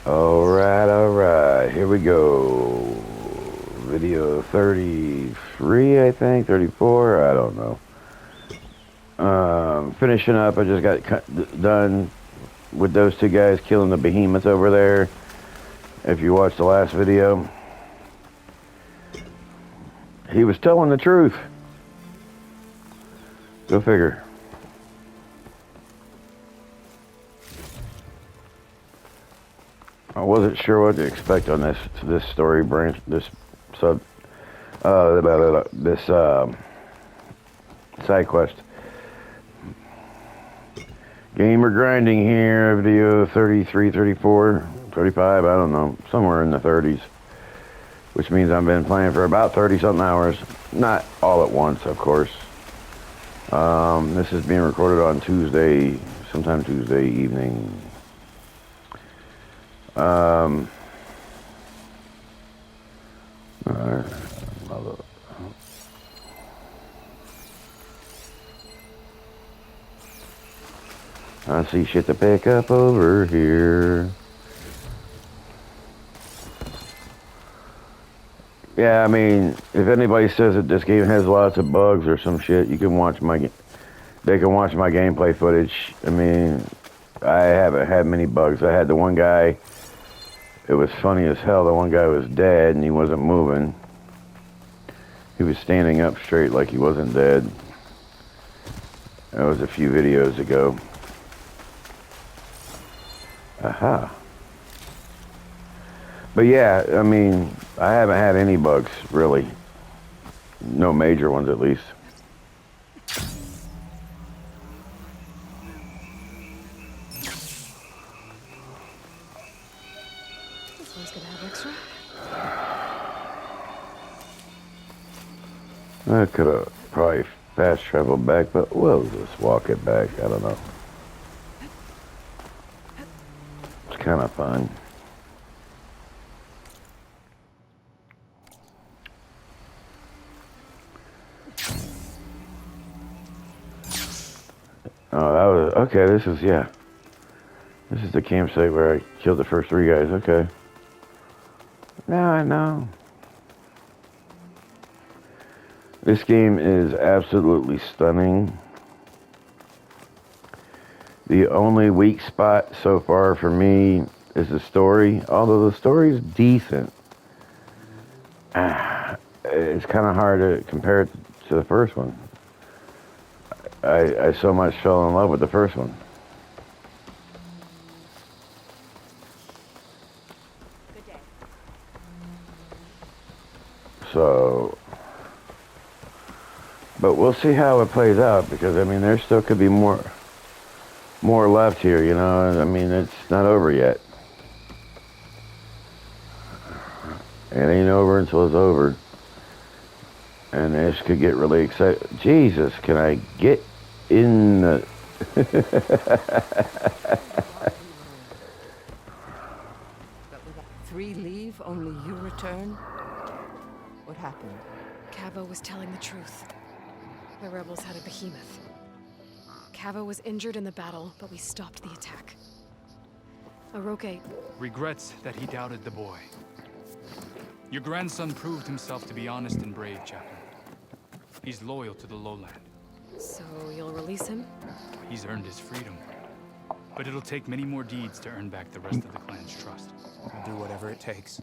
Alright, here we go. Video 33, I think, 34, I don't know. Finishing up, I just got done with those two guys killing the behemoth over there. If you watched the last video, he was telling the truth. Go figure. I wasn't sure what to expect on this story branch, this side quest. Gamer grinding here, video 33, 34, 35, I don't know, somewhere in the 30s. Which means I've been playing for about 30-something hours. Not all at once, of course. This is being recorded on Tuesday, sometime Tuesday evening. I see shit to pick up over here. Yeah, I mean, if anybody says that this game has lots of bugs or some shit, you can watch they can watch my gameplay footage. I mean, I haven't had many bugs. I had the one guy, it was funny as hell, the one guy was dead and he wasn't moving. He was standing up straight like he wasn't dead. That was a few videos ago. Aha. But yeah, I mean, I haven't had any bugs, really. No major ones, at least. This one's gonna have extra. I could have probably fast traveled back, but we'll just walk it back. I don't know. It's kind of fun. Oh, that was, okay, this is the campsite where I killed the first three guys, okay. Now I know. This game is absolutely stunning. The only weak spot so far for me is the story, although the story's decent. It's kind of hard to compare it to the first one. I so much fell in love with the first one. Good day. So, but we'll see how it plays out, because I mean there still could be more left here, you know. I mean, it's not over yet. It ain't over until it's over. And this could get really exciting. Jesus, can I get in the... But with 3 leave, only you return? What happened? Cavo was telling the truth. The rebels had a behemoth. Cavo was injured in the battle, but we stopped the attack. Aroke regrets that he doubted the boy. Your grandson proved himself to be honest and brave, Chaplain. He's loyal to the lowland. So you'll release him? He's earned his freedom. But it'll take many more deeds to earn back the rest of the clan's trust. I'll do whatever it takes.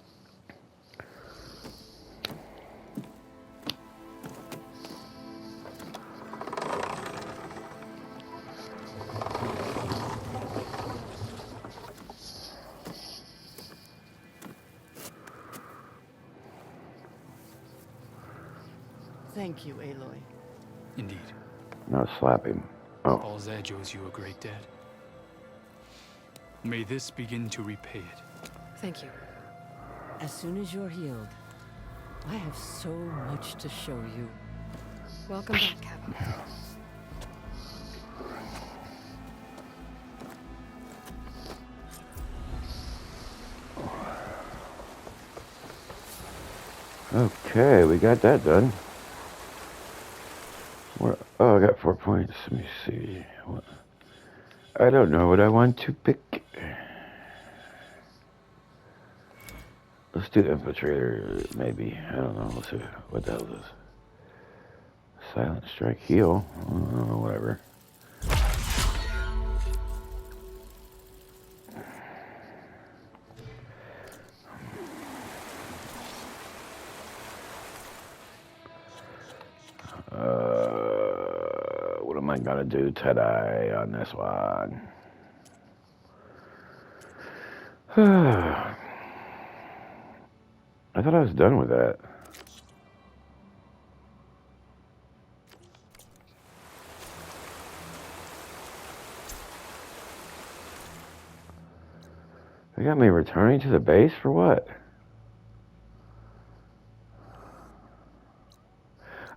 Thank you, Aloy. Indeed. No, slap him. Oh. All Zed owes you a great debt. May this begin to repay it. Thank you. As soon as you're healed, I have so much to show you. Welcome back, Cavo. Okay, we got that done. Oh, I got 4 points. Let me see. I don't know what I want to pick. Let's do Infiltrator, maybe. I don't know. Let's see. What the hell is this? Silent Strike Heal? Whatever. What am I gonna do today on this one? I thought I was done with that. They got me returning to the base for what?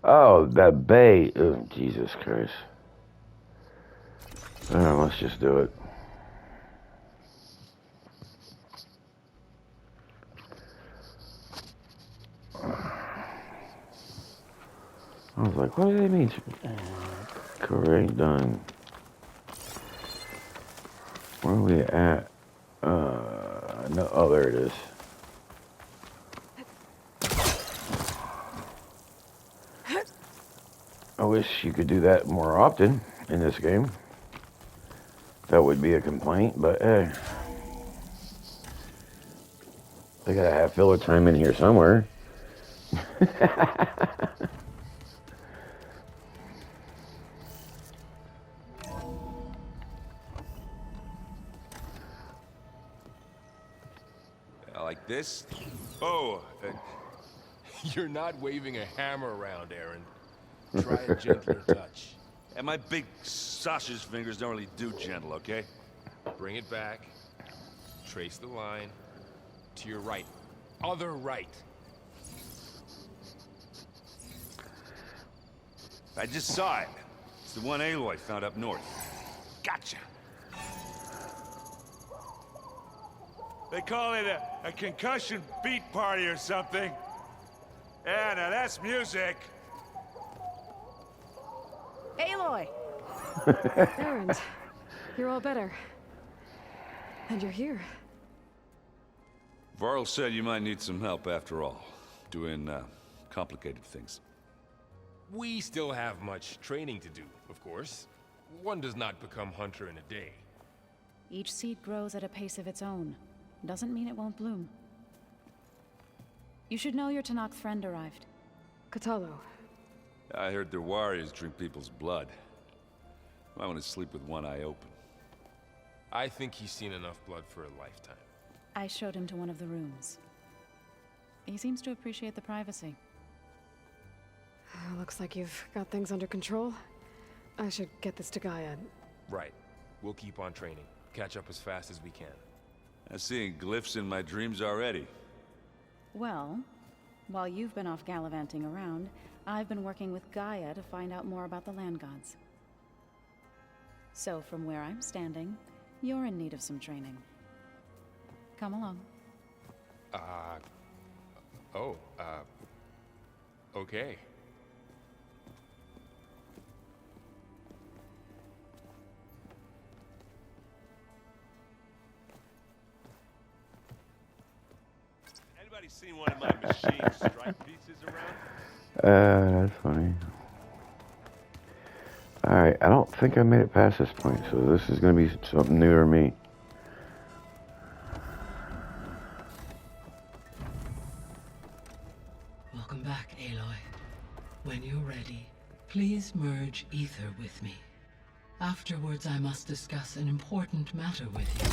Oh, that bay. Oh, Jesus Christ. Let's just do it. I was like, what do they mean? Career ain't done. Where are we at? No, oh, there it is. I wish you could do that more often in this game. That would be a complaint, but hey. They gotta have filler time in here somewhere. Like this? Oh, you're not waving a hammer around, Aaron. Try a gentler touch. And my big sausage fingers don't really do gentle, okay? Bring it back. Trace the line. To your right. Other right. I just saw it. It's the one Aloy found up north. Gotcha. They call it a concussion beat party or something. Yeah, now that's music. Aloy! Aaron, you're all better. And you're here. Varl said you might need some help after all. Doing, complicated things. We still have much training to do, of course. One does not become hunter in a day. Each seed grows at a pace of its own. Doesn't mean it won't bloom. You should know your Tanakh friend arrived. Katalo. I heard their warriors drink people's blood. I want to sleep with one eye open. I think he's seen enough blood for a lifetime. I showed him to one of the rooms. He seems to appreciate the privacy. Looks like you've got things under control. I should get this to Gaia. Right. We'll keep on training. Catch up as fast as we can. I'm seeing glyphs in my dreams already. Well, while you've been off gallivanting around, I've been working with Gaia to find out more about the land gods. So from where I'm standing, you're in need of some training. Come along. Okay. Anybody seen one of my machine strike pieces around? That's funny. Alright, I don't think I made it past this point, so this is gonna be something new to me. Welcome back, Aloy. When you're ready, please merge Aether with me. Afterwards, I must discuss an important matter with you.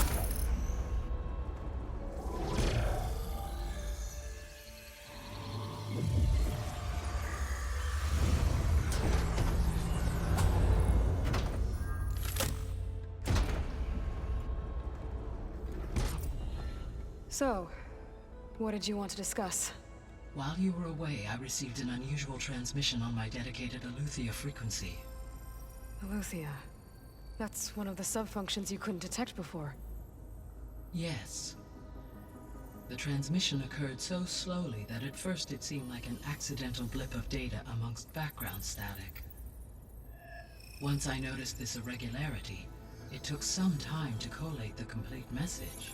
So, what did you want to discuss? While you were away, I received an unusual transmission on my dedicated Aletheia frequency. Aletheia. That's one of the sub-functions you couldn't detect before. Yes. The transmission occurred so slowly that at first it seemed like an accidental blip of data amongst background static. Once I noticed this irregularity, it took some time to collate the complete message.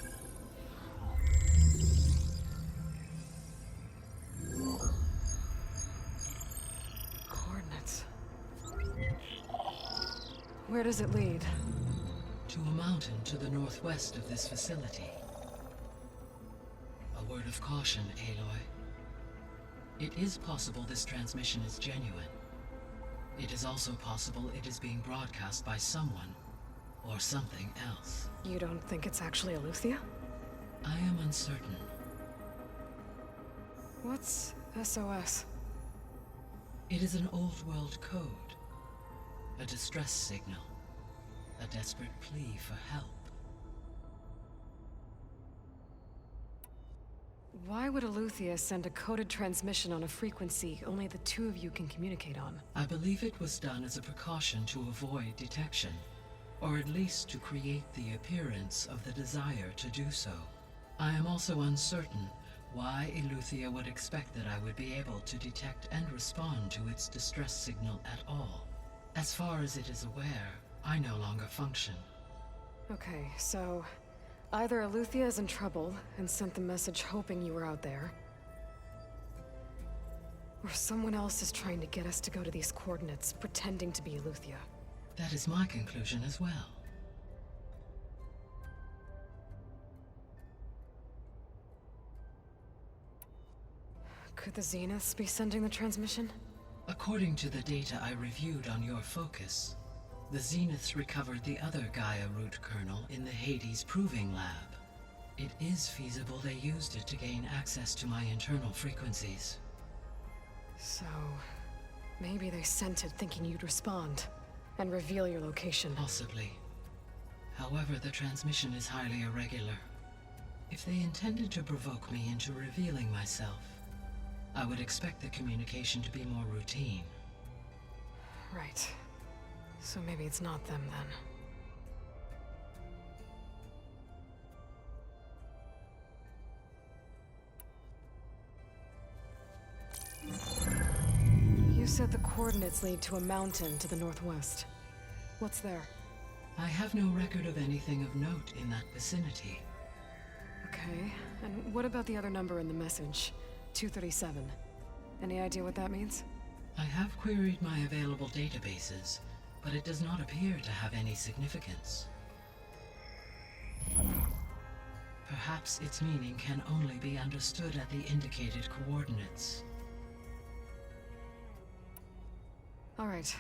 Where does it lead? To a mountain to the northwest of this facility. A word of caution, Aloy. It is possible this transmission is genuine. It is also possible it is being broadcast by someone or something else. You don't think it's actually Eleuthia? I am uncertain. What's SOS? It is an old world code. A distress signal. A desperate plea for help. Why would Eleuthia send a coded transmission on a frequency only the two of you can communicate on? I believe it was done as a precaution to avoid detection, or at least to create the appearance of the desire to do so. I am also uncertain why Eleuthia would expect that I would be able to detect and respond to its distress signal at all. As far as it is aware, I no longer function. Okay, so either Eleuthia is in trouble and sent the message hoping you were out there, or someone else is trying to get us to go to these coordinates, pretending to be Eleuthia. That is my conclusion as well. Could the Zeniths be sending the transmission? According to the data I reviewed on your focus, the Zeniths recovered the other Gaia root kernel in the Hades Proving Lab. It is feasible they used it to gain access to my internal frequencies. So, maybe they sent it thinking you'd respond and reveal your location. Possibly. However, the transmission is highly irregular. If they intended to provoke me into revealing myself, I would expect the communication to be more routine. Right. So maybe it's not them then. You said the coordinates lead to a mountain to the northwest. What's there? I have no record of anything of note in that vicinity. Okay, and what about the other number in the message? 237. Any idea what that means? I have queried my available databases, but it does not appear to have any significance. Perhaps its meaning can only be understood at the indicated coordinates. All right,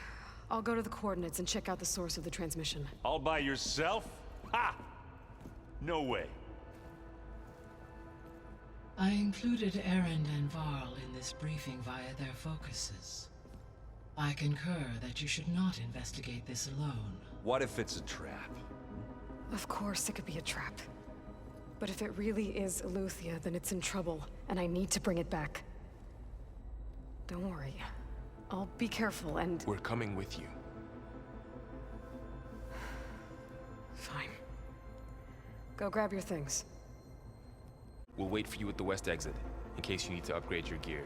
I'll go to the coordinates and check out the source of the transmission. All by yourself? Ha! No way. I included Erend and Varl in this briefing via their focuses. I concur that you should not investigate this alone. What if it's a trap? Of course it could be a trap. But if it really is Eleuthia, then it's in trouble, and I need to bring it back. Don't worry. I'll be careful and... We're coming with you. Fine. Go grab your things. We'll wait for you at the west exit, in case you need to upgrade your gear.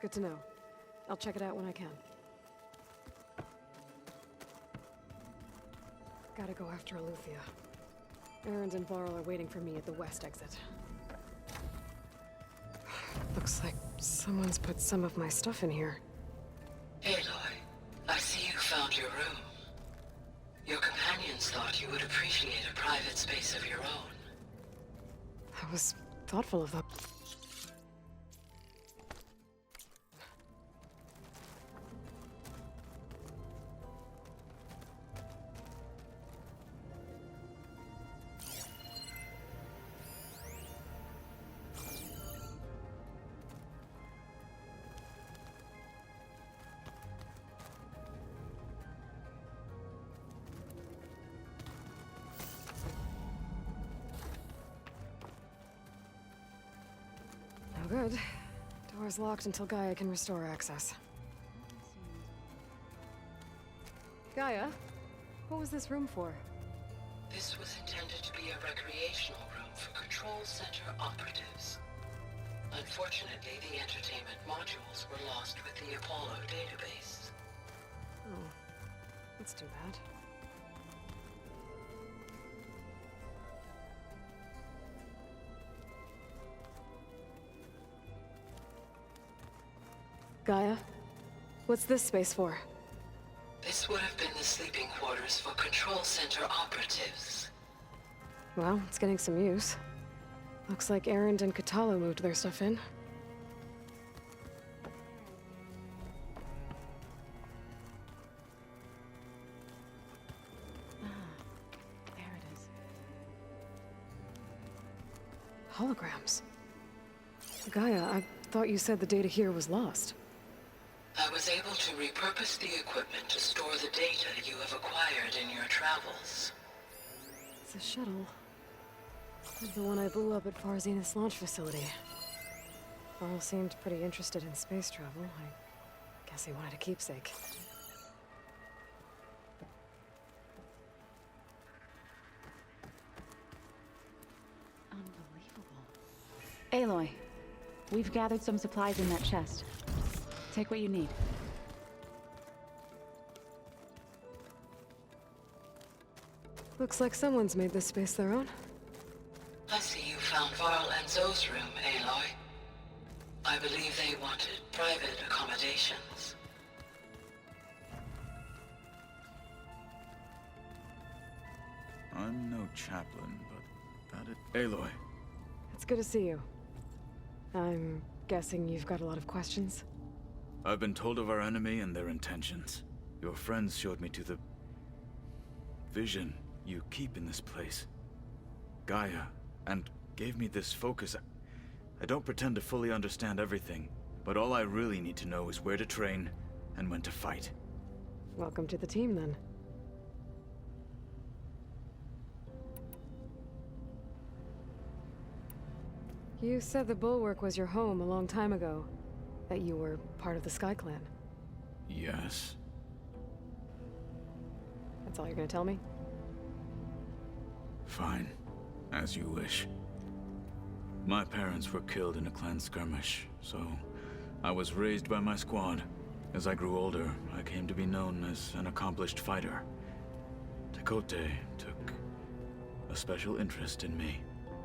Good to know. I'll check it out when I can. Gotta go after Eleuthia. Erend and Varl are waiting for me at the west exit. Looks like someone's put some of my stuff in here. Aloy, I see you found your room. Your companions thought you would appreciate a private space of your own. That was thoughtful of them. Good. Door's locked until Gaia can restore access. Gaia? What was this room for? This was intended to be a recreational room for Control Center operatives. Unfortunately, the entertainment modules were lost with the Apollo database. Oh, that's too bad. Gaia? What's this space for? This would have been the sleeping quarters for Control Center operatives. Well, it's getting some use. Looks like Erend and Katala moved their stuff in. There it is. Holograms. Gaia, I thought you said the data here was lost. I was able to repurpose the equipment to store the data you have acquired in your travels. It's a shuttle. Like the one I blew up at Farzena's launch facility. Varl seemed pretty interested in space travel. I guess he wanted a keepsake. Unbelievable. Aloy, we've gathered some supplies in that chest. Take what you need. Looks like someone's made this space their own. I see you found Varl and Zoe's room, Aloy. I believe they wanted private accommodations. I'm no chaplain, but that is... Aloy. It's good to see you. I'm guessing you've got a lot of questions? I've been told of our enemy and their intentions. Your friends showed me to the... vision you keep in this place. Gaia, and gave me this focus. I don't pretend to fully understand everything, but all I really need to know is where to train and when to fight. Welcome to the team, then. You said the Bulwark was your home a long time ago. That you were part of the Sky Clan. Yes. That's all you're gonna tell me? Fine. As you wish. My parents were killed in a clan skirmish, so I was raised by my squad. As I grew older, I came to be known as an accomplished fighter. Tekote took a special interest in me.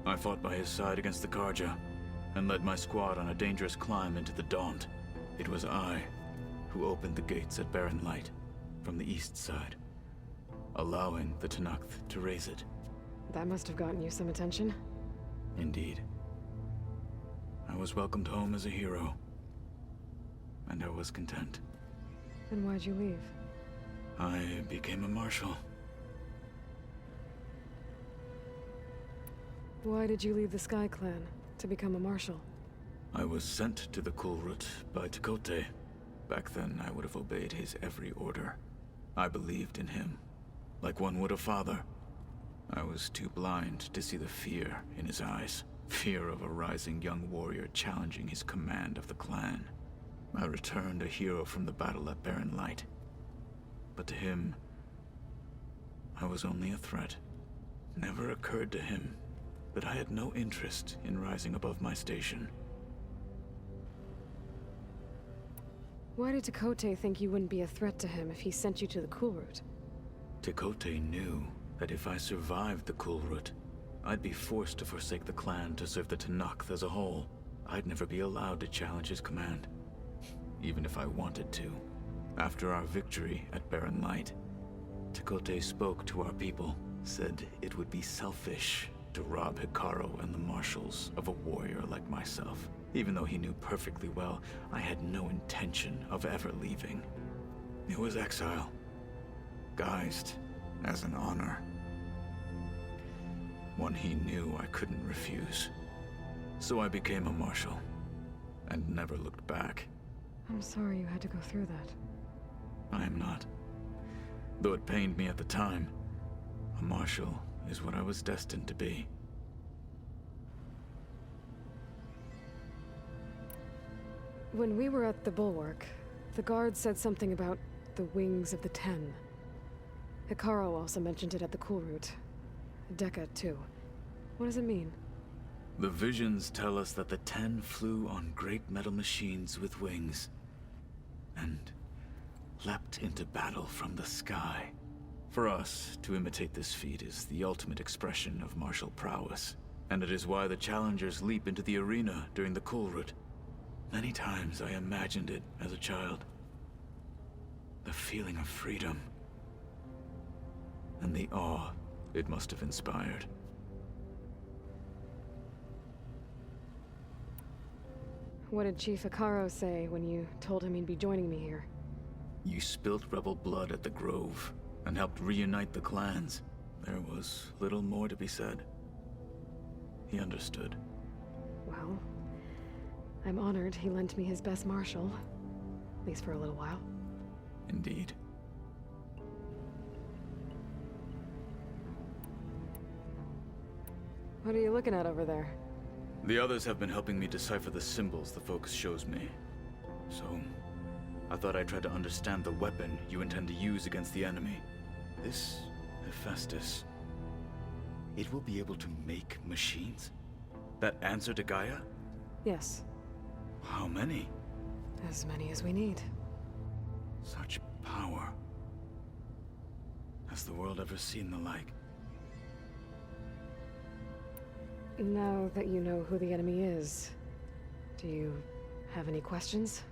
I fought by his side against the Karja, and led my squad on a dangerous climb into the Daunt. It was I who opened the gates at Barren Light from the east side, allowing the Tenakth to raise it. That must have gotten you some attention. Indeed. I was welcomed home as a hero, and I was content. Then why'd you leave? I became a marshal. Why did you leave the Sky Clan to become a marshal? I was sent to the Kulrut by Tekote. Back then, I would have obeyed his every order. I believed in him, like one would a father. I was too blind to see the fear in his eyes. Fear of a rising young warrior challenging his command of the clan. I returned a hero from the battle at Barren Light. But to him, I was only a threat. Never occurred to him that I had no interest in rising above my station. Why did Tekote think you wouldn't be a threat to him if he sent you to the Kulrut? Tekote knew that if I survived the Kulrut, I'd be forced to forsake the clan to serve the Tenakth as a whole. I'd never be allowed to challenge his command, even if I wanted to. After our victory at Barren Light, Tekote spoke to our people, said it would be selfish to rob Hikaru and the marshals of a warrior like myself. Even though he knew perfectly well, I had no intention of ever leaving. It was exile, guised as an honor. One he knew I couldn't refuse. So I became a marshal, and never looked back. I'm sorry you had to go through that. I am not. Though it pained me at the time, a marshal is what I was destined to be. When we were at the Bulwark, the guard said something about the Wings of the Ten. Hikaru also mentioned it at the Kulrut. Dekka, too. What does it mean? The visions tell us that the 10 flew on great metal machines with wings and leapt into battle from the sky. For us, to imitate this feat is the ultimate expression of martial prowess, and it is why the challengers leap into the arena during the Kulrut. Many times I imagined it as a child. The feeling of freedom, and the awe it must have inspired. What did Chief Hikaru say when you told him he'd be joining me here? You spilt rebel blood at the Grove, and helped reunite the clans. There was little more to be said. He understood. Well, I'm honored he lent me his best marshal. At least for a little while. Indeed. What are you looking at over there? The others have been helping me decipher the symbols the Focus shows me. So, I thought I'd try to understand the weapon you intend to use against the enemy. This Hephaestus, it will be able to make machines? That answer to Gaia? Yes. How many? As many as we need. Such power. Has the world ever seen the like? Now that you know who the enemy is, do you have any questions?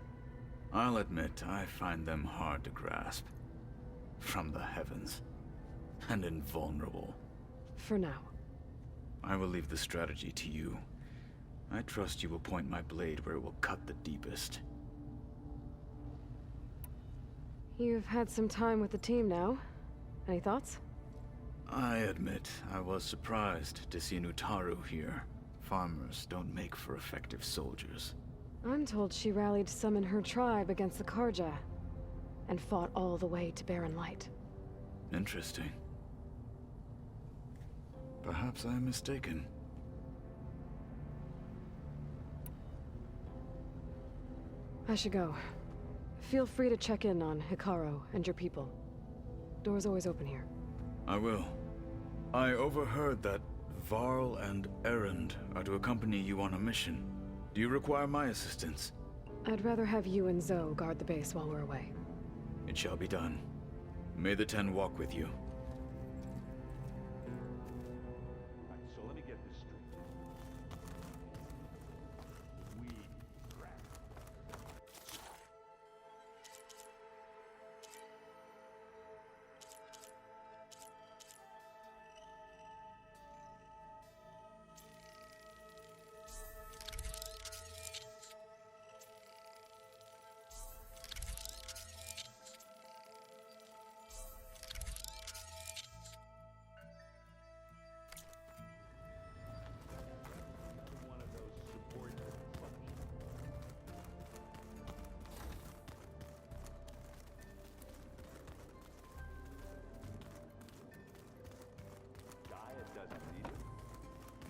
I'll admit, I find them hard to grasp. From the heavens. And invulnerable. For now. I will leave the strategy to you. I trust you will point my blade where it will cut the deepest. You've had some time with the team now. Any thoughts? I admit, I was surprised to see Nutaru here. Farmers don't make for effective soldiers. I'm told she rallied some in her tribe against the Karja, and fought all the way to Barren Light. Interesting. Perhaps I am mistaken. I should go. Feel free to check in on Hikaru and your people. Door's always open here. I will. I overheard that Varl and Erend are to accompany you on a mission. Do you require my assistance? I'd rather have you and Zoe guard the base while we're away. It shall be done. May the 10 walk with you. So let me get this straight.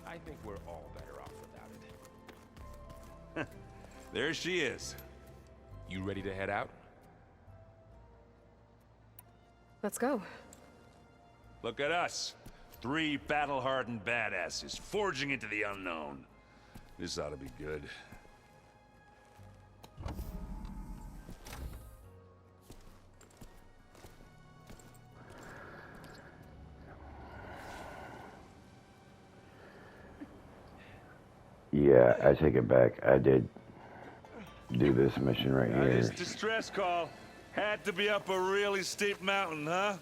I think we're all better off without it. There she is. You ready to head out? Let's go. Look at us. 3 battle-hardened badasses forging into the unknown. This ought to be good. Yeah, I take it back. I did do this mission right This here. distress call had to be up a really steep mountain, huh?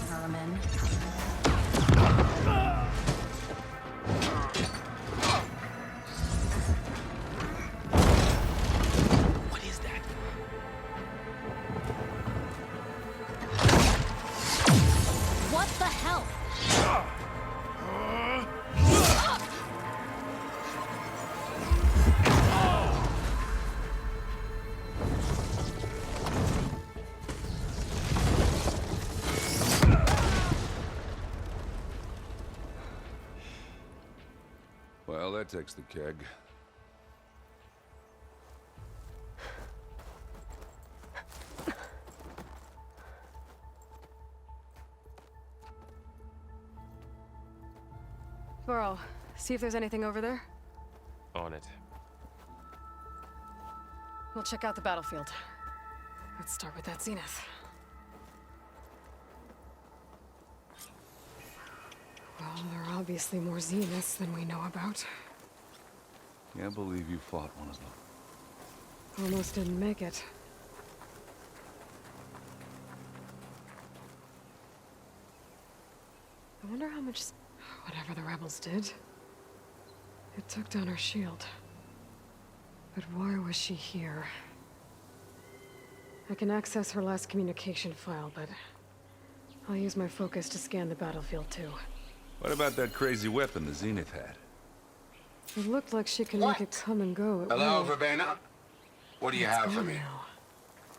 Vermin. What is that? What the hell? takes the keg. Burrow, see if there's anything over there. On it. We'll check out the battlefield. Let's start with that zenith. Well, there are obviously more zeniths than we know about. Can't believe you fought one of them. Almost didn't make it. I wonder how much... whatever the rebels did. It took down her shield. But why was she here? I can access her last communication file, but... I'll use my focus to scan the battlefield too. What about that crazy weapon the Zenith had? It looked like she could make it come and go at Hello, will. Verbena? What do you have for me? Now.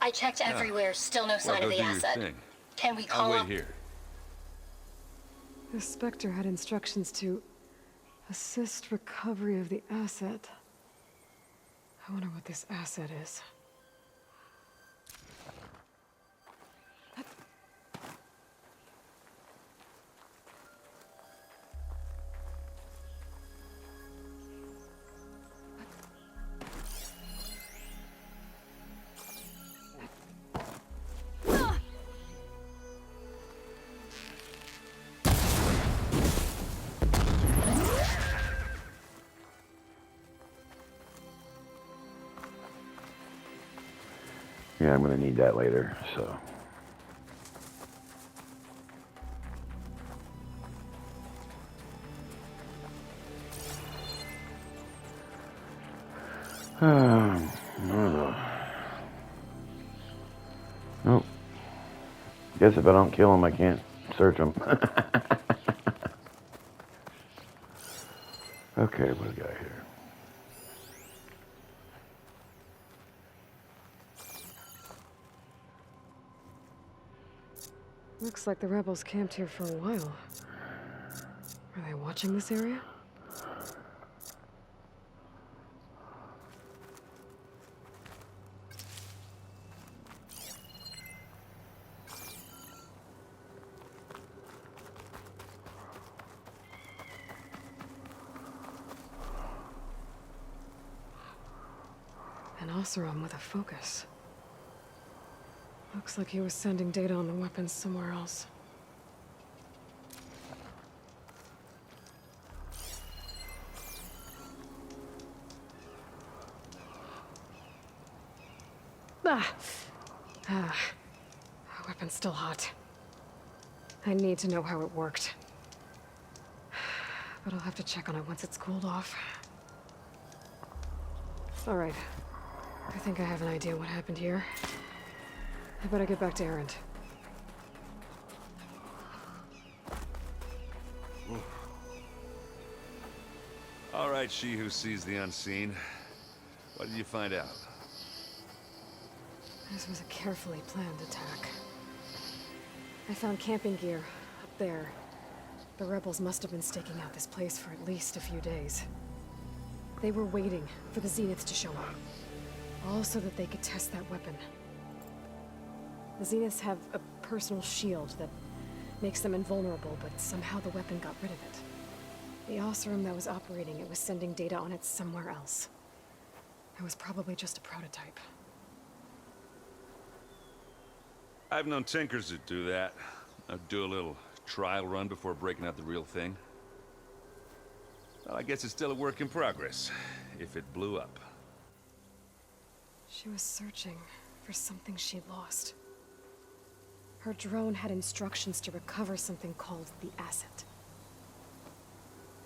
I checked everywhere, still no sign Well, of go the do your asset. thing. Can we I'll call wait up? here. The Spectre had instructions to assist recovery of the asset. I wonder what this asset is. Yeah, I'm gonna need that later, so. Nope. Guess if I don't kill him, I can't search him. Okay, what do we got here? Looks like the rebels camped here for a while. Are they watching this area? An Oseram with a focus. Looks like he was sending data on the weapons somewhere else. Our weapon's still hot. I need to know how it worked. But I'll have to check on it once it's cooled off. All right. I think I have an idea what happened here. I better get back to Erend. All right, she who sees the unseen. What did you find out? This was a carefully planned attack. I found camping gear up there. The rebels must have been staking out this place for at least a few days. They were waiting for the Zeniths to show up. All so that they could test that weapon. The Zeniths have a personal shield that makes them invulnerable, but somehow the weapon got rid of it. The Oseram that was operating it was sending data on it somewhere else. It was probably just a prototype. I've known tinkers that do that. I'd do a little trial run before breaking out the real thing. Well, I guess it's still a work in progress, if it blew up. She was searching for something she lost. Her drone had instructions to recover something called the asset.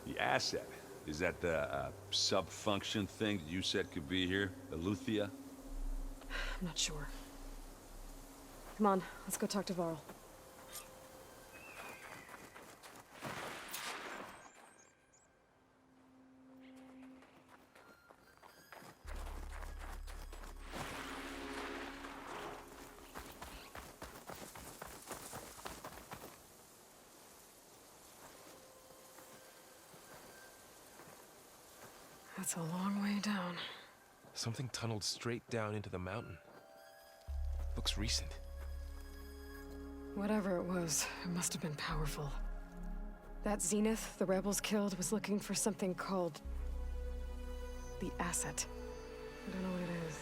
The asset? Is that the sub-function thing that you said could be here? Eleuthia? I'm not sure. Come on, let's go talk to Varl. That's a long way down. Something tunneled straight down into the mountain. Looks recent. Whatever it was, it must have been powerful. That Zenith the rebels killed was looking for something called the Asset. I don't know what it is,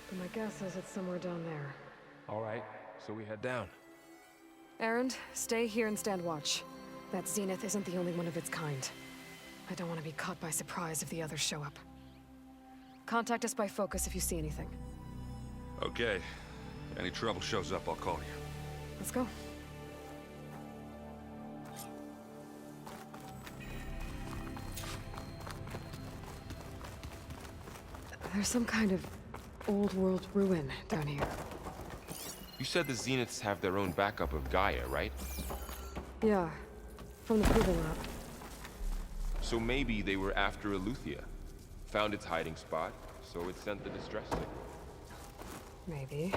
but my guess is it's somewhere down there. All right, so we head down. Erend, stay here and stand watch. That Zenith isn't the only one of its kind. I don't want to be caught by surprise if the others show up. Contact us by focus if you see anything. Okay. Any trouble shows up, I'll call you. Let's go. There's some kind of old world ruin down here. You said the Zeniths have their own backup of Gaia, right? Yeah, from the proving lab. So maybe they were after Eleuthia. Found its hiding spot, so it sent the distress signal. Maybe.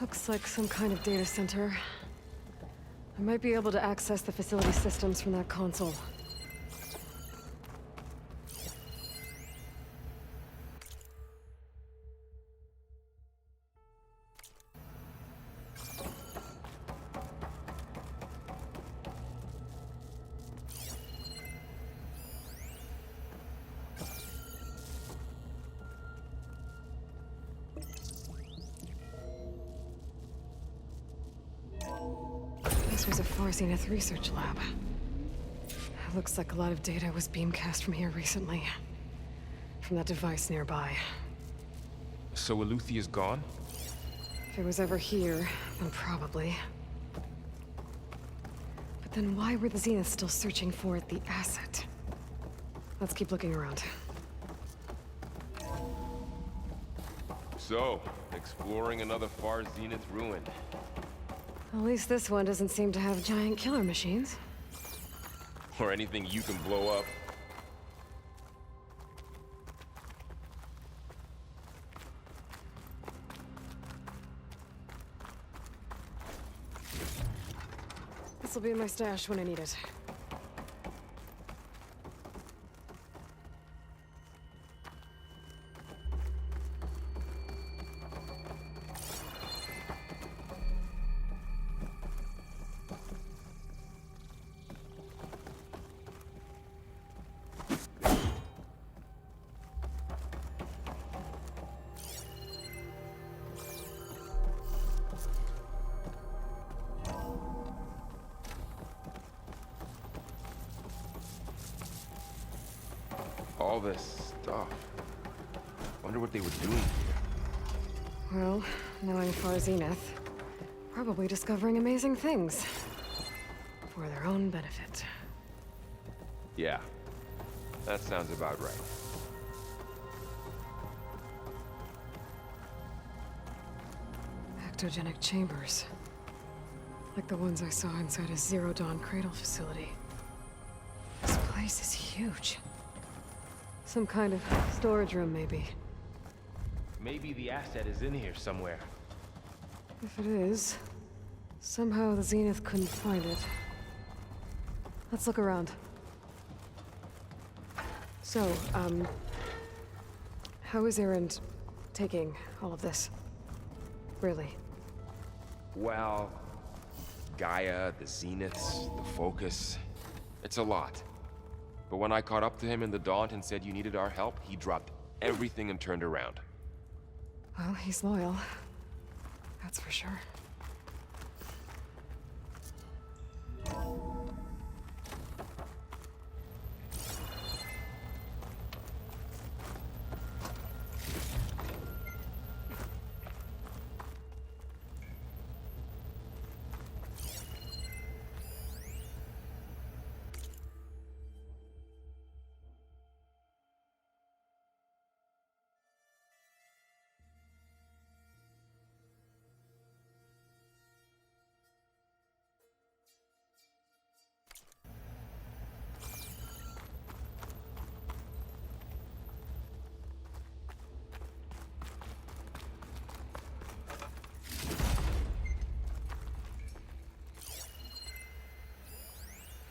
Looks like some kind of data center. I might be able to access the facility systems from that console. This was a Far Zenith research lab. It looks like a lot of data was beamcast from here recently. From that device nearby. So Eleuthia's gone? If it was ever here, then probably. But then why were the Zeniths still searching for the Asset? Let's keep looking around. So, exploring another Far Zenith ruin. At least this one doesn't seem to have giant killer machines. Or anything you can blow up. This'll be in my stash when I need it. All this stuff. Wonder what they were doing here. Well, knowing Far Zenith, probably discovering amazing things. For their own benefit. Yeah, that sounds about right. Ectogenic chambers. Like the ones I saw inside a Zero Dawn Cradle facility. This place is huge. Some kind of storage room, maybe. Maybe the asset is in here somewhere. If it is, somehow the Zenith couldn't find it. Let's look around. So, how is Erend taking all of this? Really? Well, Gaia, the zeniths, the focus. It's a lot. But when I caught up to him in the Daunt and said you needed our help, he dropped everything and turned around. Well, he's loyal. That's for sure.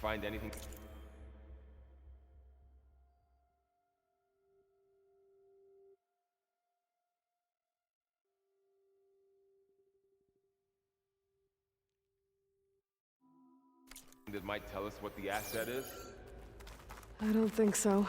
Find anything? That might tell us what the asset is? I don't think so.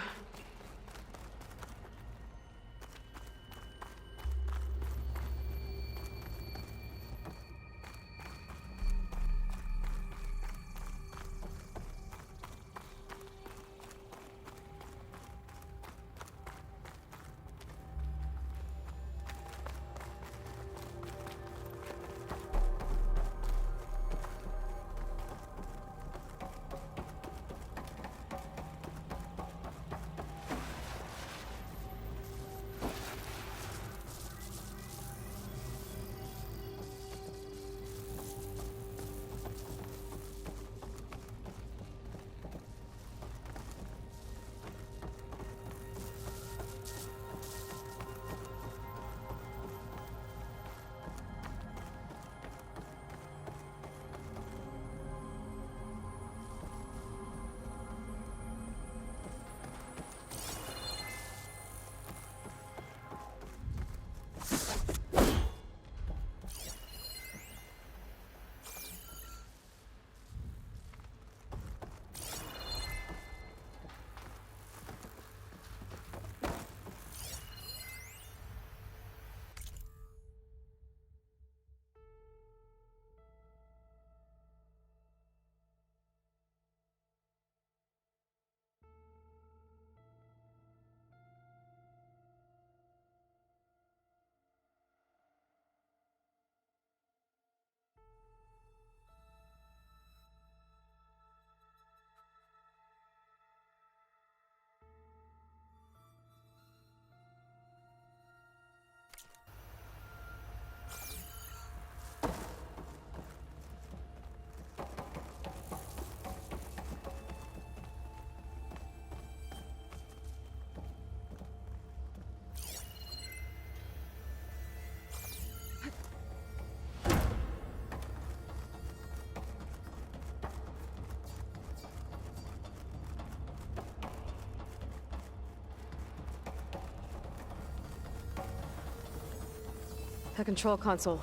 The control console.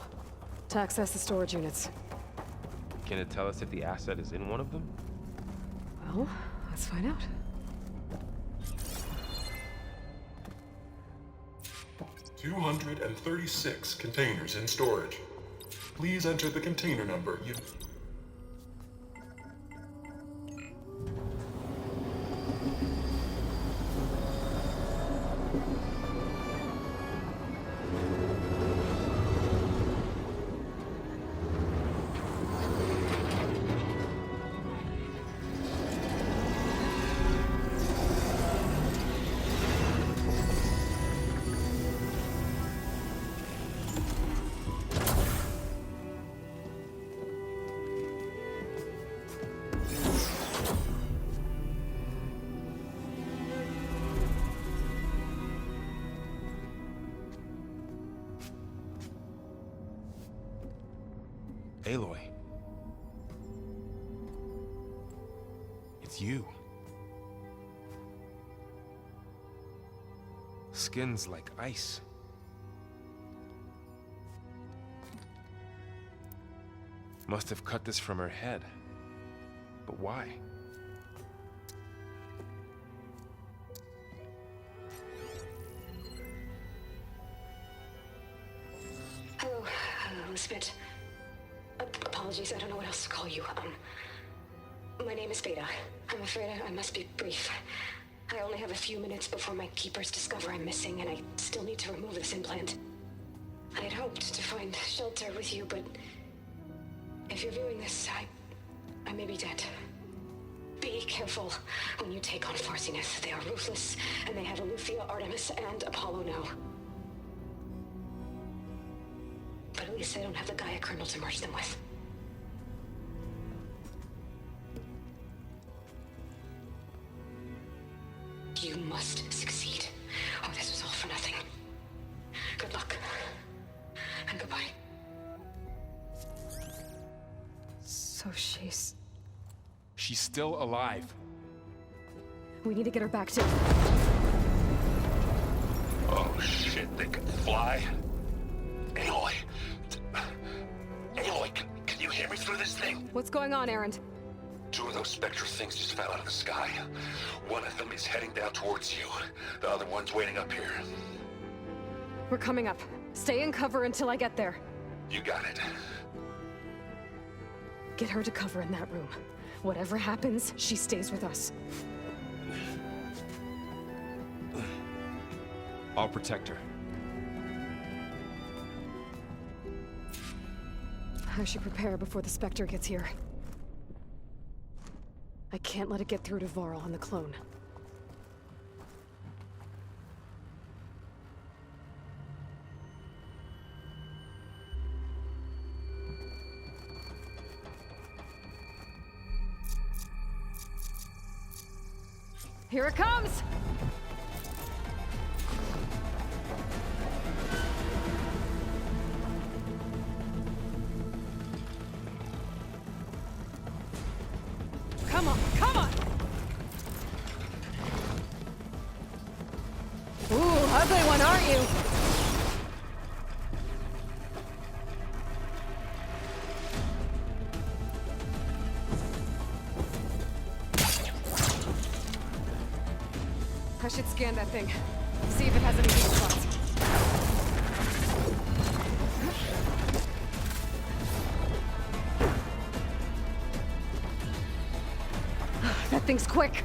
To access the storage units. Can it tell us if the asset is in one of them? Well, let's find out. "236 containers in storage. Please enter the container number you..." Aloy. It's you. Skin's like ice. Must have cut this from her head. But why? Hello, Elizabeth. Apologies, I don't know what else to call you. My name is Beta. I'm afraid I must be brief. I only have a few minutes before my keepers discover I'm missing, and I still need to remove this implant. I had hoped to find shelter with you, but if you're viewing this, I may be dead. Be careful when you take on Farsineth. They are ruthless, and they have Eleuthia, Artemis, and Apollo now. But at least I don't have the Gaia kernel to merge them with. You must succeed. Oh, this was all for nothing. Good luck. And goodbye. So she's still alive. We need to get her back to... Oh shit, they can fly? Aloy! Aloy, can you hear me through this thing? What's going on, Erend? 2 of those spectral things just fell out of the sky. One of them is heading down towards you. The other one's waiting up here. We're coming up. Stay in cover until I get there. You got it. Get her to cover in that room. Whatever happens, she stays with us. I'll protect her. I should prepare before the Spectre gets here. I can't let it get through to Varl and the clone. Here it comes! Come on, come on! Ooh, ugly one, aren't you? I should scan that thing. See if it has any weak spots. That thing's quick.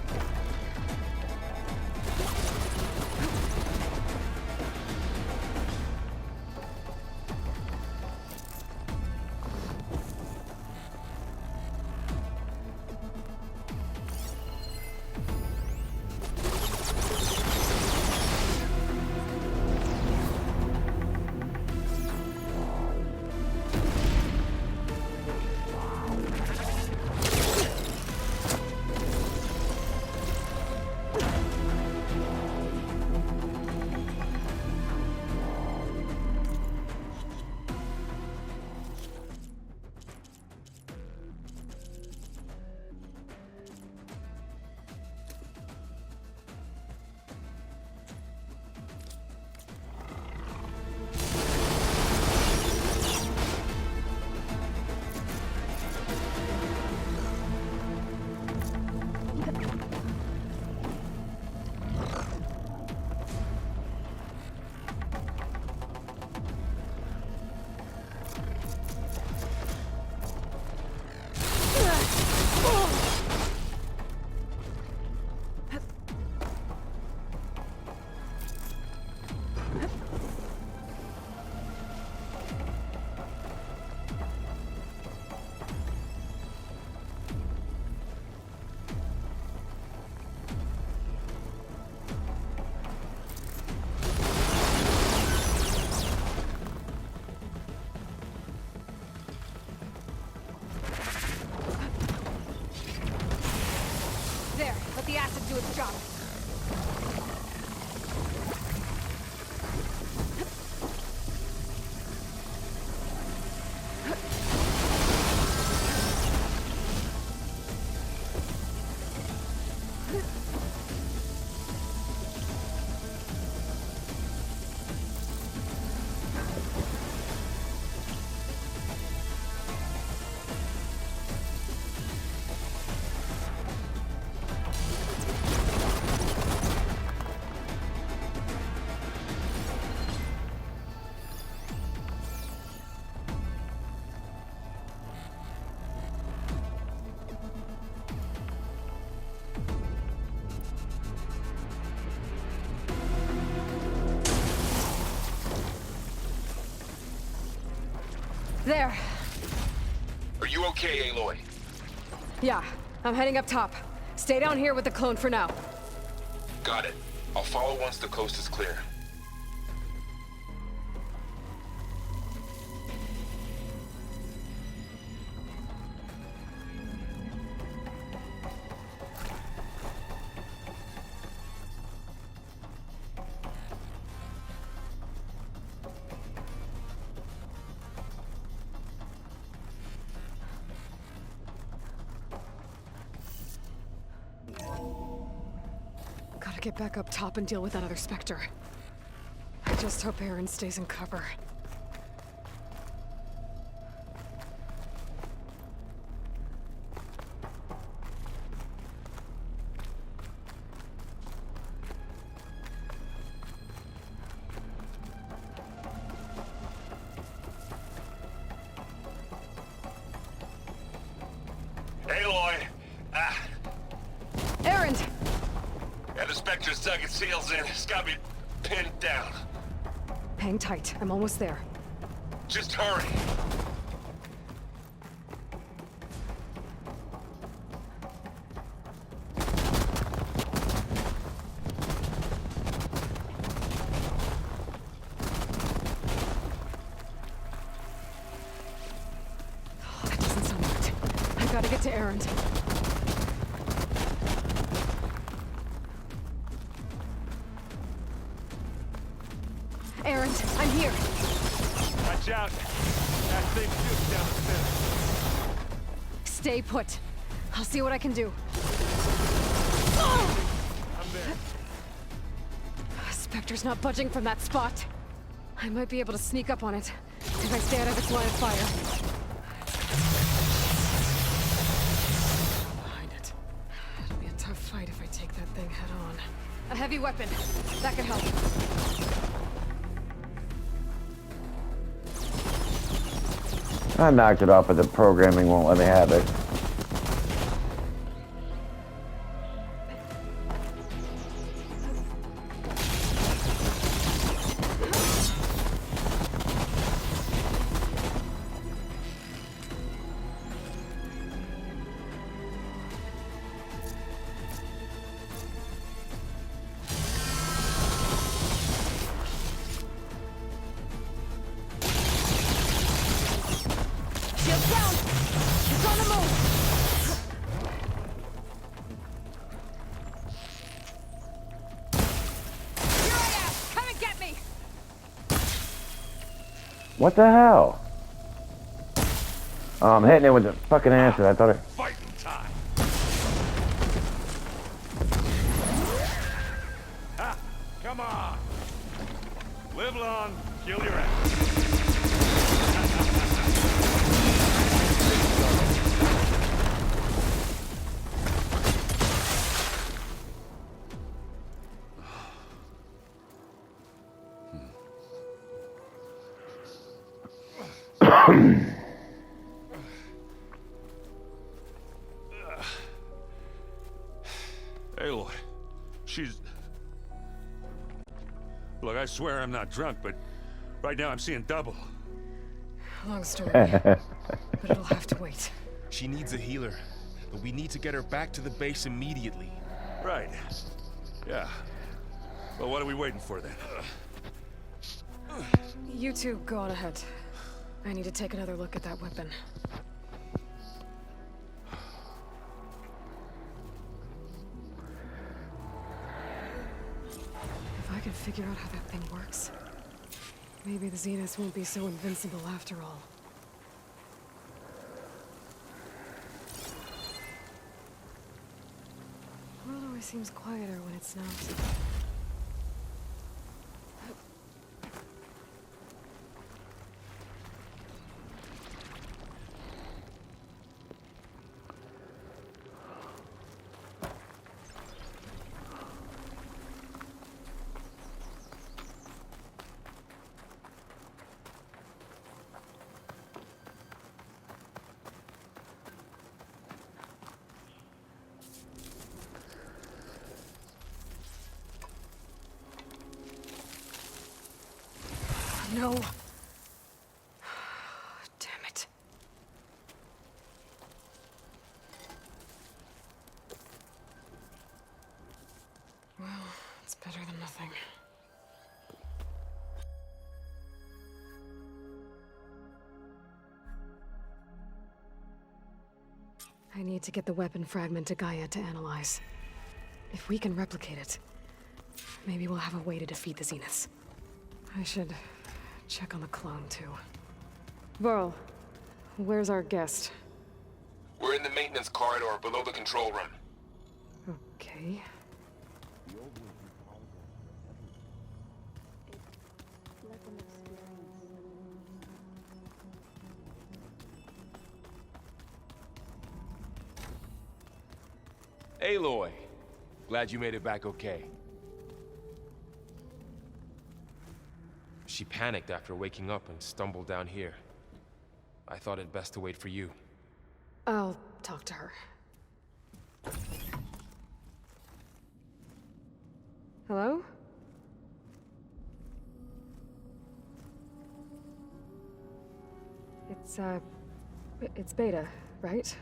There. Are you okay, Aloy? Yeah, I'm heading up top. Stay down here with the clone for now. Got it. I'll follow once the coast is clear. Gotta get back up top and deal with that other Spectre. I just hope Aaron stays in cover. Aloy! Aaron! Yeah, the Spectre's dug its heels in. It's got me pinned down. Hang tight. I'm almost there. Just hurry. That doesn't sound right. I gotta get to Aaron. Aaron, I'm here. Watch out. That thing shoots down the center. Stay put. I'll see what I can do. I'm there. Spectre's not budging from that spot. I might be able to sneak up on it if I stay out of its line of fire. Behind it. It'll be a tough fight if I take that thing head on. A heavy weapon. That could help. I knocked it off, but the programming won't let me have it. Shield down! It's on the move! Here I am! Come and get me! What the hell? Oh, I'm hitting it with the fucking answer. I thought it... Fighting time. Ha! Come on. Live long, kill your ass. Aloy, she's... Look, I swear I'm not drunk, but right now I'm seeing double. Long story, but it'll have to wait. She needs a healer, but we need to get her back to the base immediately. Right. Yeah. Well, what are we waiting for then? You two go on ahead. I need to take another look at that weapon. If I can figure out how that thing works, maybe the Zeniths won't be so invincible after all. The world always seems quieter when it's not. No. Damn It's better than nothing. I need to get the weapon fragment to Gaia to analyze. If we can replicate it, maybe we'll have a way to defeat the Zeniths. I should check on the clone, too. Varl, where's our guest? We're in the maintenance corridor below the control room. Okay. Aloy, glad you made it back okay. She panicked after waking up and stumbled down here. I thought it best to wait for you. I'll talk to her. Hello? It's Beta, right?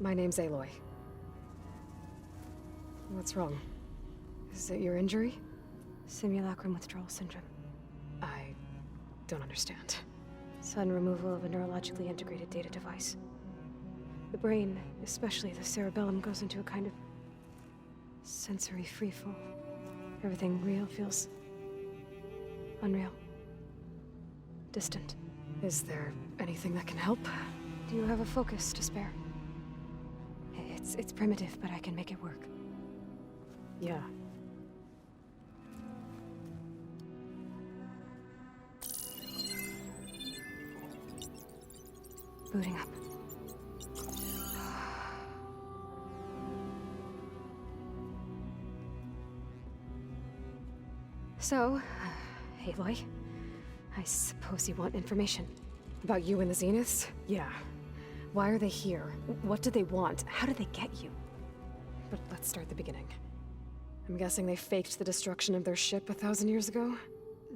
My name's Aloy. What's wrong? Is it your injury? Simulacrum withdrawal syndrome. I don't understand. Sudden removal of a neurologically integrated data device. The brain, especially the cerebellum, goes into a kind of sensory freefall. Everything real feels unreal. Distant. Is there anything that can help? Do you have a focus to spare? It's primitive, but I can make it work. Yeah. Booting up. So, Aloy, I suppose you want information. About you and the Zeniths? Yeah. Why are they here? What do they want? How did they get you? But let's start at the beginning. I'm guessing they faked the destruction of their ship 1,000 years ago?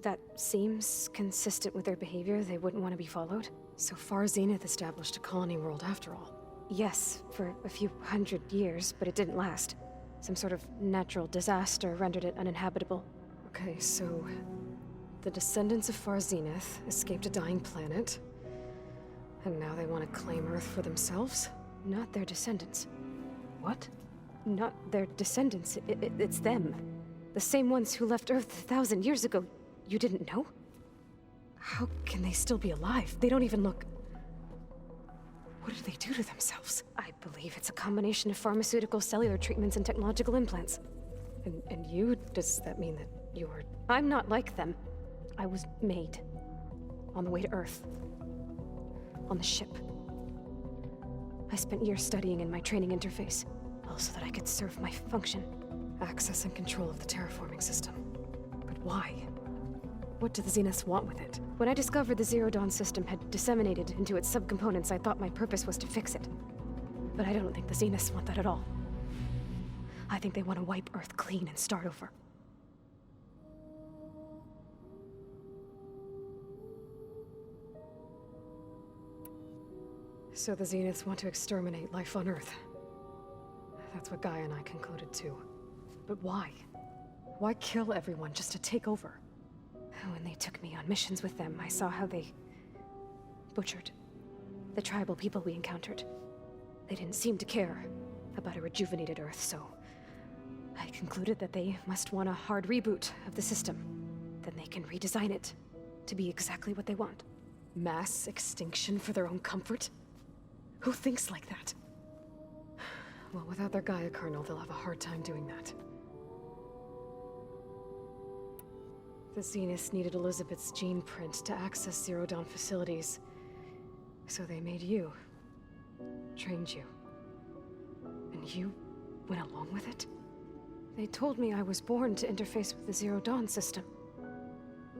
That seems consistent with their behavior. They wouldn't want to be followed. So far, Zenith established a colony world after all. Yes, for a few hundred years, but it didn't last. Some sort of natural disaster rendered it uninhabitable. Okay, so the descendants of Far Zenith escaped a dying planet, and now they want to claim Earth for themselves? Not their descendants. What? Not their descendants. It's them. The same ones who left Earth 1,000 years ago. You didn't know? How can they still be alive? They don't even look... What did they do to themselves? I believe it's a combination of pharmaceutical, cellular treatments, and technological implants. And you? Does that mean that you're... I'm not like them. I was made. On the way to Earth. On the ship. I spent years studying in my training interface, all so that I could serve my function. Access and control of the terraforming system. But why? What do the Zeniths want with it? When I discovered the Zero Dawn system had disseminated into its subcomponents, I thought my purpose was to fix it. But I don't think the Zeniths want that at all. I think they want to wipe Earth clean and start over. So the Zeniths want to exterminate life on Earth. That's what Gaia and I concluded too. But why? Why kill everyone just to take over? When they took me on missions with them, I saw how they butchered the tribal people we encountered. They didn't seem to care about a rejuvenated Earth, so I concluded that they must want a hard reboot of the system. Then they can redesign it to be exactly what they want. Mass extinction for their own comfort? Who thinks like that? Well, without their Gaia kernel, they'll have a hard time doing that. The Zeniths needed Elizabeth's gene print to access Zero Dawn facilities. So they made you. Trained you. And you went along with it? They told me I was born to interface with the Zero Dawn system.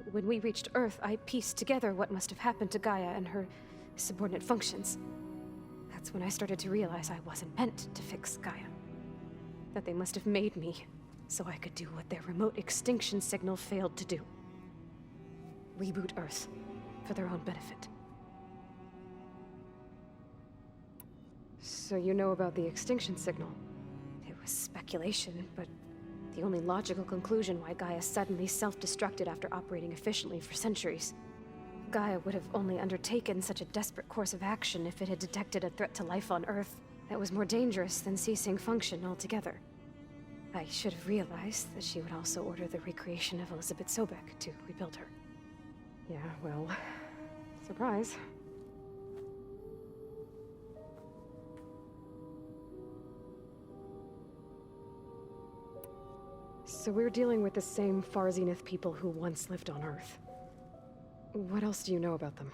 When we reached Earth, I pieced together what must have happened to Gaia and her subordinate functions. That's when I started to realize I wasn't meant to fix Gaia. That they must have made me so I could do what their remote extinction signal failed to do. Reboot Earth for their own benefit. So you know about the extinction signal? It was speculation, but The only logical conclusion why Gaia suddenly self-destructed after operating efficiently for centuries. Gaia would have only undertaken such a desperate course of action if it had detected a threat to life on Earth that was more dangerous than ceasing function altogether. I should have realized that she would also order the recreation of Elizabeth Sobek to rebuild her. Yeah, well, surprise. So we're dealing with the same Far Zenith people who once lived on Earth. What else do you know about them?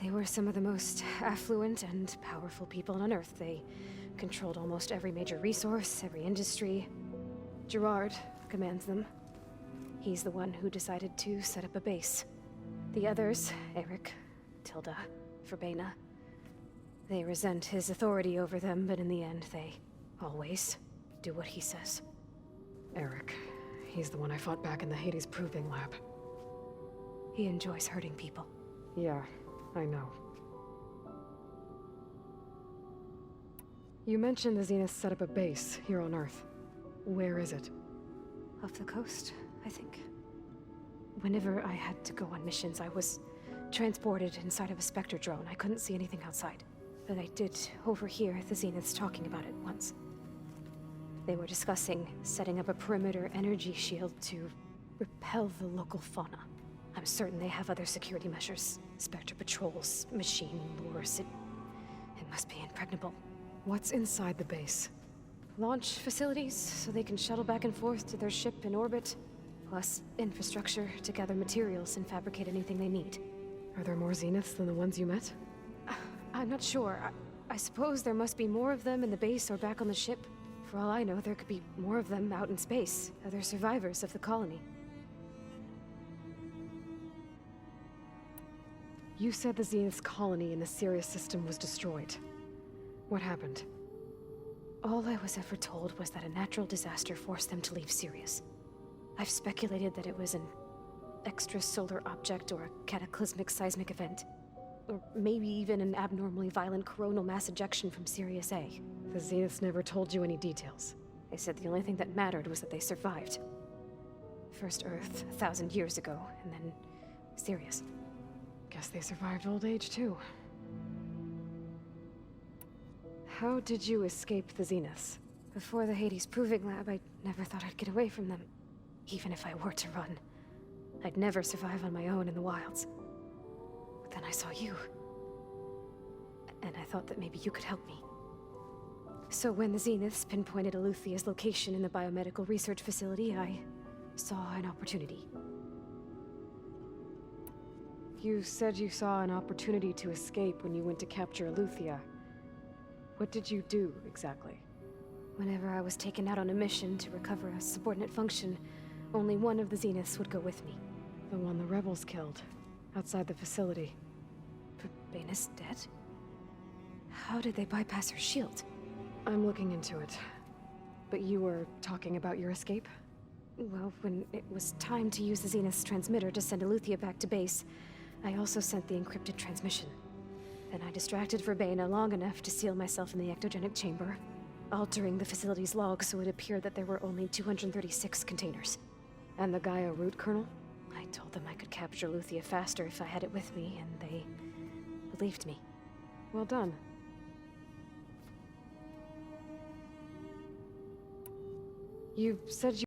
They were some of the most affluent and powerful people on Earth. They controlled almost every major resource, every industry. Gerard commands them. He's the one who decided to set up a base. The others, Eric, Tilda, Verbena, they resent his authority over them, but in the end, they always do what he says. Eric. He's the one I fought back in the Hades Proving Lab. He enjoys hurting people. Yeah, I know. You mentioned the Zenith set up a base here on Earth. Where is it? Off the coast, I think. Whenever I had to go on missions, I was transported inside of a Spectre drone. I couldn't see anything outside. But I did overhear the Zeniths talking about it once. They were discussing setting up a perimeter energy shield to repel the local fauna. I'm certain they have other security measures. Spectre patrols, machine lures. It must be impregnable. What's inside the base? Launch facilities, so they can shuttle back and forth to their ship in orbit. Plus infrastructure to gather materials and fabricate anything they need. Are there more Zeniths than the ones you met? I'm not sure. I suppose there must be more of them in the base or back on the ship. For all I know, there could be more of them out in space. Other survivors of the colony. You said the Zenith's colony in the Sirius system was destroyed. What happened? All I was ever told was that a natural disaster forced them to leave Sirius. I've speculated that it was an extrasolar object or a cataclysmic seismic event. Or maybe even an abnormally violent coronal mass ejection from Sirius A. The Zeniths never told you any details. They said the only thing that mattered was that they survived. First Earth, 1,000 years ago, and then Sirius. Guess they survived old age, too. How did you escape the Zeniths? Before the Hades Proving Lab, I never thought I'd get away from them. Even if I were to run. I'd never survive on my own in the wilds. But then I saw you. And I thought that maybe you could help me. So when the Zeniths pinpointed Eluthia's location in the biomedical research facility, I saw an opportunity. You said you saw an opportunity to escape when you went to capture Eluthia. What did you do, exactly? Whenever I was taken out on a mission to recover a subordinate function, only one of the Zeniths would go with me. The one the rebels killed, outside the facility. Verbena's dead? How did they bypass her shield? I'm looking into it. But you were talking about your escape? Well, when it was time to use the Zenith's transmitter to send Eluthia back to base, I also sent the encrypted transmission. Then I distracted Verbena long enough to seal myself in the ectogenic chamber, altering the facility's log so it appeared that there were only 236 containers. And the Gaia root kernel? I told them I could capture Eluthia faster if I had it with me, and they believed me. Well done. You said you